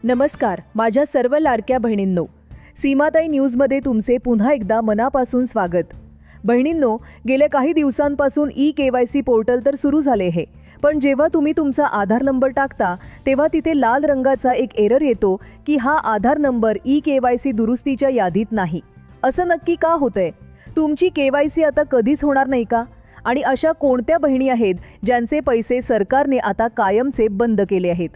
नमस्कार माझ्या सर्व लाडक्या बहिणींनो, सीमाताई न्यूजमध्ये तुमचे पुन्हा एकदा मनापासून स्वागत। बहिणींनो, गेल्या काही दिवसांपासून ई-केवायसी पोर्टल तर सुरू झाले आहे, पण जेव्हा तुम्ही तुमचा आधार नंबर टाकता तेव्हा तिथे लाल रंगाचा एक एरर येतो की हा आधार नंबर ई-केवायसी दुरुस्तीच्या यादीत नाही। असं नक्की का होतंय? तुमची केवायसी आता कधीच होणार नाही का? आणि अशा कोणत्या बहिणी आहेत ज्यांचे पैसे सरकारने आता कायमचे बंद केले आहेत?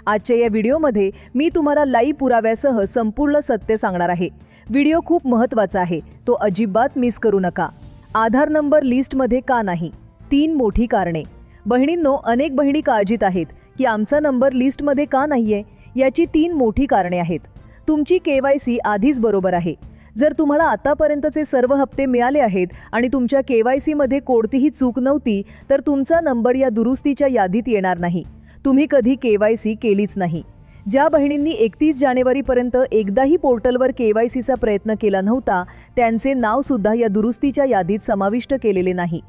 आजच्या या व्हिडिओमध्ये मी तुम्हाला लाईव्ह पुराव्यासह संपूर्ण सत्य सांगणार आहे। व्हिडिओ खूप महत्त्वाचा आहे, तो अजिबात मिस करू नका। आधार नंबर लिस्टमध्ये का नाही? 3 मोठी कारणे। बहिणींनो, अनेक बहिणी काळजीत आहेत की आमचा नंबर लिस्टमध्ये का नाहीये। याची 3 मोठी कारणे आहेत। तुमची केवायसी आधीच बरोबर आहे। जर तुम्हाला आतापर्यंतचे सर्व हप्ते मिळाले आहेत आणि तुमच्या केवायसीमध्ये कोणतीही चूक नव्हती, तर तुमचा नंबर या दुरुस्तीच्या यादीत येणार नाही। तुम्ही कधी केवायसी केलीच नाही। ज्या बहिणींनी 31 जानेवारीपर्यंत एकदाही पोर्टलवर केवायसीचा प्रयत्न केला नव्हता, त्यांचे नाव सुद्धा या दुरुस्तीच्या यादीत समाविष्ट केलेले नाही।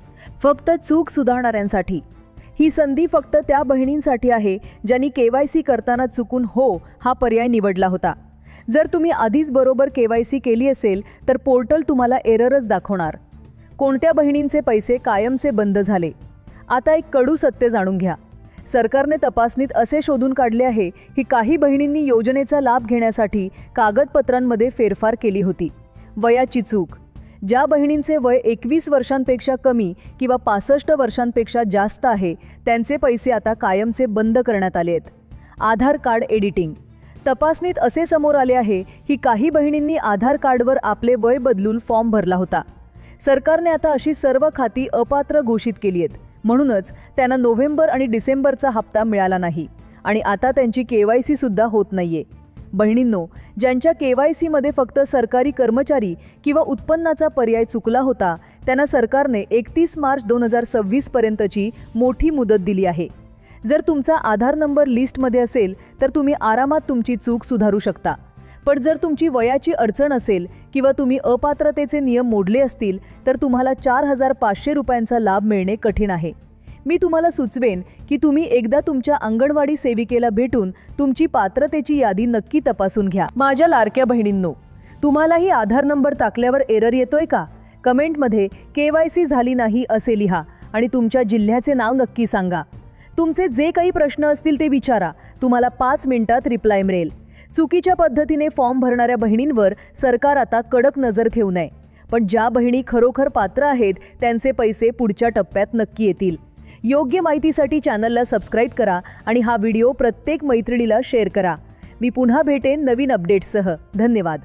फक्त चूक सुधारणाऱ्यांसाठी ही संधी फक्त त्या बहिणींसाठी आहे ज्यांनी केवायसी करताना चुकून हो हा पर्याय निवडला होता। जर तुम्ही आधीच बरोबर केवायसी केली असेल तर पोर्टल तुम्हाला एररच दाखवणार। कोणत्या बहिणींचे पैसे कायमचे बंद झाले? आता एक कडू सत्य जाणून घ्या। सरकारने तपासणीत असे शोधून काढले आहे की काही बहिणींनी योजनेचा लाभ घेण्यासाठी कागदपत्रांमध्ये फेरफार केली होती। वयाची चूक। ज्या बहिणींचे वय 21 वर्षांपेक्षा कमी किंवा 65 वर्षांपेक्षा जास्त आहे, त्यांचे पैसे आता कायमचे बंद करण्यात आले आहेत। आधार कार्ड एडिटिंग। तपासणीत असे समोर आले आहे की काही बहिणींनी आधार कार्डवर आपले वय बदलून फॉर्म भरला होता। सरकारने आता अशी सर्व खाती अपात्र घोषित केली आहेत, म्हणूनच त्यांना नोव्हेंबर आणि डिसेंबरचा हप्ता मिळाला नाही आणि आता त्यांची केवायसी सुद्धा होत नाहीये। बहिणींनो, ज्यांच्या केवायसीमध्ये फक्त सरकारी कर्मचारी किंवा उत्पन्नाचा पर्याय चुकला होता, त्यांना सरकारने 31 मार्च 2026 पर्यंतची मोठी मुदत दिली आहे। जर तुमचा आधार नंबर लिस्टमध्ये असेल तर तुम्ही आरामात तुमची चूक सुधारू शकता। पण जर तुमची वयाची अडचण असेल किंवा तुम्ही अपात्रतेचे नियम मोडले असतील तर तुम्हाला 4500 रुपयांचा लाभ मिळणे कठीण आहे। मी तुम्हाला सुचवेन की तुम्ही एकदा तुमच्या अंगणवाडी सेविकेला भेटून तुमची पात्रतेची यादी नक्की तपासून घ्या। माझ्या लाडक्या बहिणींनो, तुम्हालाही आधार नंबर टाकल्यावर एरर येतोय का? कमेंटमध्ये केवायसी झाली नाही असे लिहा आणि तुमच्या जिल्ह्याचे नाव नक्की सांगा। तुमचे जे काही प्रश्न असतील ते विचारा, तुम्हाला 5 मिनिटात रिप्लाय मिळेल। चुकीच्या पद्धतीने फॉर्म भरणाऱ्या बहिणींवर सरकार आता कडक नजर ठेवू नये, पण ज्या बहिणी खरोखर पात्र आहेत त्यांचे पैसे पुढच्या टप्प्यात नक्की येतील। योग्य माहितीसाठी चॅनलला सबस्क्राईब करा आणि हा व्हिडिओ प्रत्येक मैत्रिणीला शेअर करा। मी पुन्हा भेटेन नवीन अपडेट्ससह। धन्यवाद।